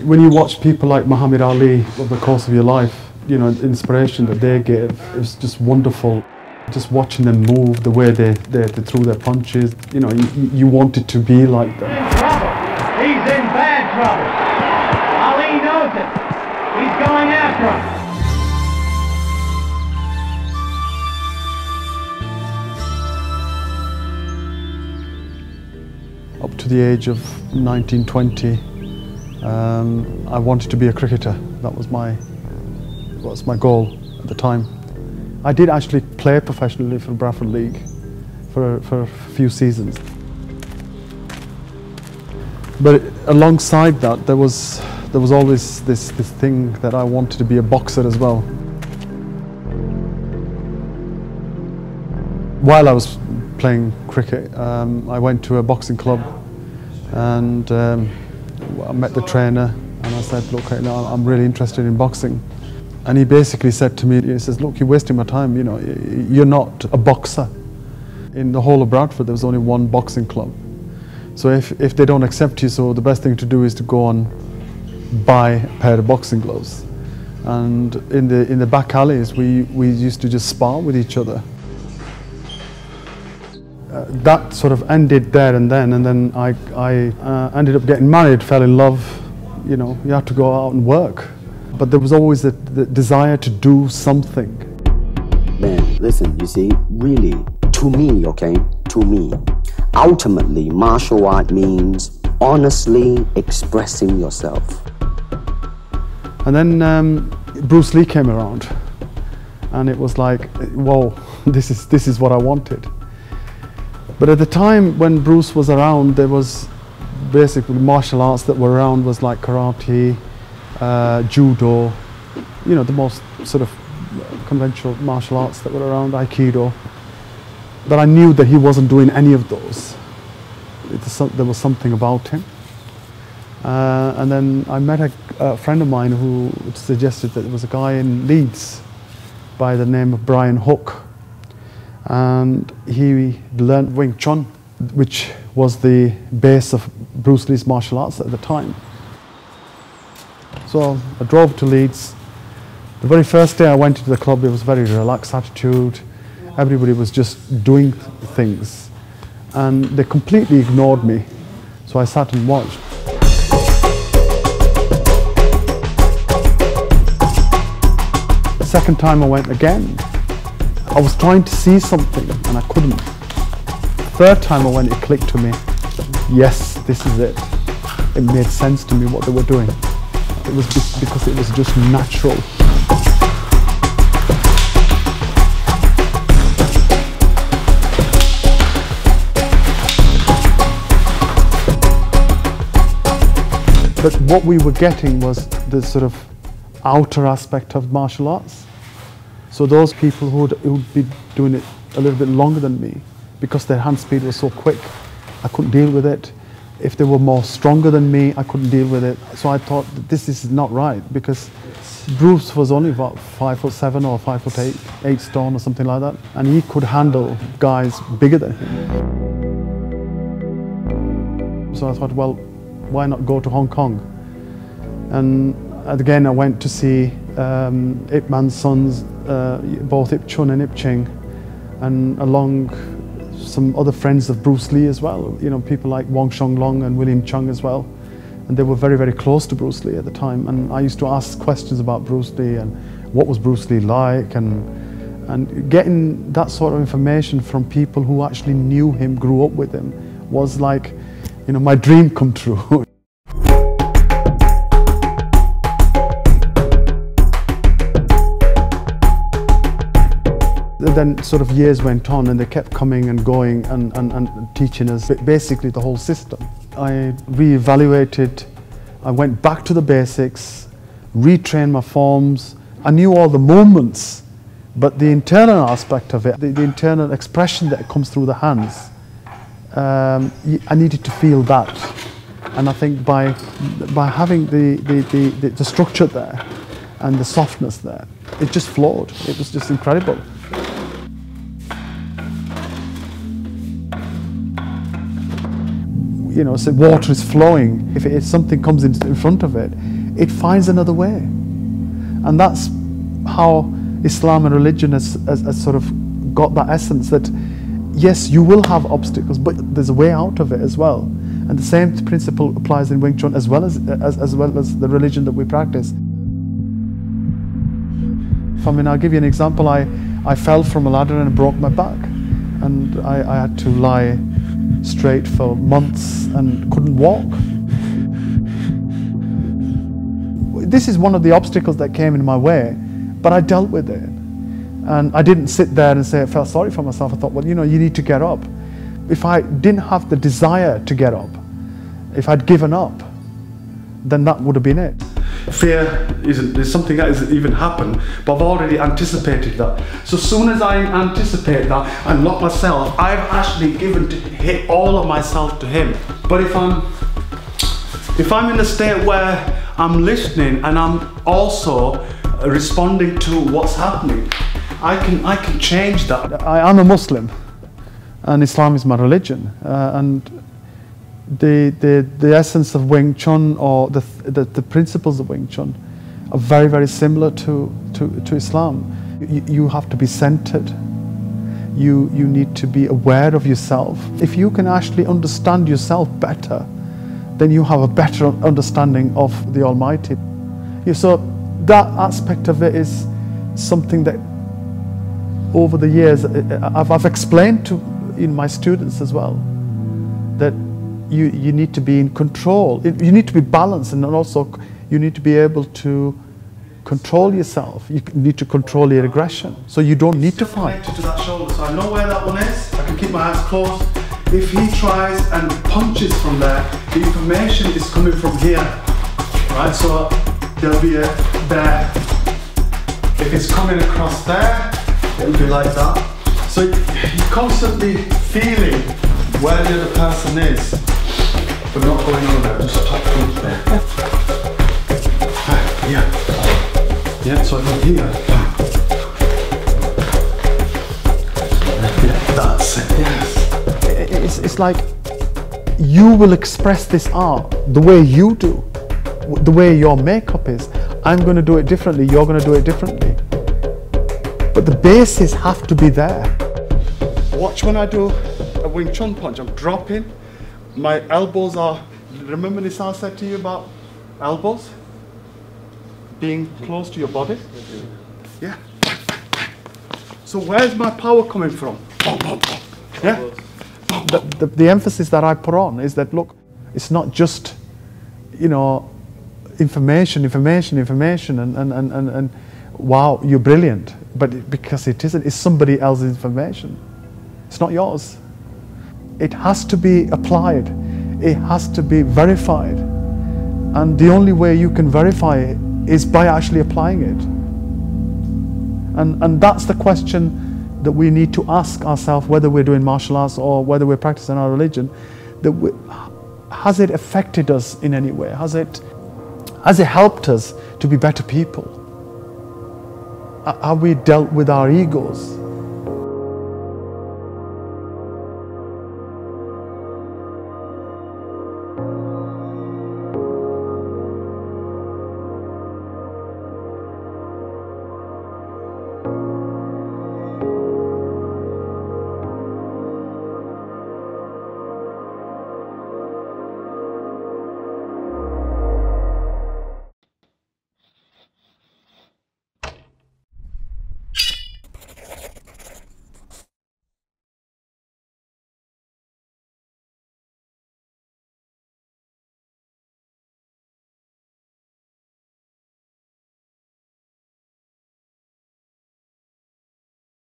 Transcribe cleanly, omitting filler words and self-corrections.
When you watch people like Muhammad Ali over the course of your life, you know, the inspiration that they gave, it was just wonderful. Just watching them move, the way they threw their punches, you know, you wanted to be like them. He's in bad trouble. Ali knows it. He's going after him. Up to the age of 19, 20, I wanted to be a cricketer. That was my goal at the time. I did actually play professionally for Bradford League for a few seasons. But alongside that, there was always this thing that I wanted to be a boxer as well. While I was playing cricket, I went to a boxing club and I met the trainer and I said, look, you know, I'm really interested in boxing. And he basically said to me, he says, look, you're wasting my time, you know, you're not a boxer. In the whole of Bradford, there was only one boxing club. So if they don't accept you, so the best thing to do is to go and buy a pair of boxing gloves. And in the back alleys, we used to just spar with each other. That sort of ended there and then I ended up getting married, fell in love. You know, you have to go out and work. But there was always the desire to do something. Man, listen, you see, really, to me, okay, to me, ultimately, martial art means honestly expressing yourself. And then Bruce Lee came around, and it was like, whoa, this is what I wanted. But at the time when Bruce was around, there was basically martial arts that were around was like karate, judo, you know, the most sort of conventional martial arts that were around, aikido. But I knew that he wasn't doing any of those. There was something about him. And then I met a friend of mine who suggested that there was a guy in Leeds by the name of Brian Hook. And he learned Wing Chun, which was the base of Bruce Lee's martial arts at the time. So I drove to Leeds. The very first day I went into the club, it was a very relaxed attitude. Everybody was just doing things. And they completely ignored me. So I sat and watched. The second time I went again, I was trying to see something and I couldn't. The third time I went, it clicked to me. Yes, this is it. It made sense to me what they were doing. It was because it was just natural. But what we were getting was the sort of outer aspect of martial arts. So those people who would be doing it a little bit longer than me, because their hand speed was so quick, I couldn't deal with it. If they were more stronger than me, I couldn't deal with it. So I thought that this is not right, because Bruce was only about 5'7" or 5'8", 8 stone or something like that, and he could handle guys bigger than him. So I thought, well, why not go to Hong Kong? And again, I went to see Ip Man's sons, both Ip Chun and Ip Ching, and along some other friends of Bruce Lee as well, you know, people like Wong Shong Long and William Chung as well. And they were very, very close to Bruce Lee at the time. And I used to ask questions about Bruce Lee and what was Bruce Lee like, and getting that sort of information from people who actually knew him, grew up with him, was like, you know, my dream come true. Then sort of years went on and they kept coming and going and teaching us basically the whole system. I re-evaluated, I went back to the basics, retrained my forms. I knew all the movements, but the internal aspect of it, the internal expression that comes through the hands, I needed to feel that. And I think by having the structure there and the softness there, it just flowed. It was just incredible. You know, so water is flowing. If something comes in front of it, it finds another way. And that's how Islam and religion has sort of got that essence that, yes, you will have obstacles, but there's a way out of it as well. And the same principle applies in Wing Chun as well as the religion that we practice. I'll give you an example. I fell from a ladder and broke my back. And I had to lie straight for months and couldn't walk. This is one of the obstacles that came in my way, but I dealt with it. And I didn't sit there and say I felt sorry for myself. I thought, well, you know, you need to get up. If I didn't have the desire to get up, if I'd given up, then that would have been it. Fear is something that hasn't even happened, but I've already anticipated that. So as soon as I anticipate that and lock myself, I've actually given all of myself to him. But if I'm in a state where I'm listening and I'm also responding to what's happening, I can change that. I'm a Muslim, and Islam is my religion, and the essence of Wing Chun, or the principles of Wing Chun, are very, very similar to Islam. You have to be centered. You need to be aware of yourself. If you can actually understand yourself better, then you have a better understanding of the Almighty. So that aspect of it is something that over the years I've explained to my students as well, that you need to be in control. You need to be balanced, and also you need to be able to control yourself. You need to control your aggression, so you don't need to fight. Connected to that shoulder, so I know where that one is. I can keep my eyes closed. If he tries and punches from there, the information is coming from here, right? So there'll be a there. If it's coming across there, it'll be like that. So you're constantly feeling where the other person is, but not going on there, just top front there. Yeah. Yeah, so from here. Yeah, that's it. Yes. It's like you will express this art the way you do, the way your makeup is. I'm going to do it differently, you're going to do it differently. But the bases have to be there. Watch when I do a Wing Chun punch, I'm dropping. My elbows are, remember Nissan said to you about elbows? Being close to your body? Yeah. So where's my power coming from? Yeah. The emphasis that I put on is that, look, it's not just, you know, information, and wow, you're brilliant. But because it isn't, it's somebody else's information. It's not yours. It has to be applied. It has to be verified. And the only way you can verify it is by actually applying it. And that's the question that we need to ask ourselves, whether we're doing martial arts or whether we're practicing our religion. Has it affected us in any way? Has it helped us to be better people? Have we dealt with our egos?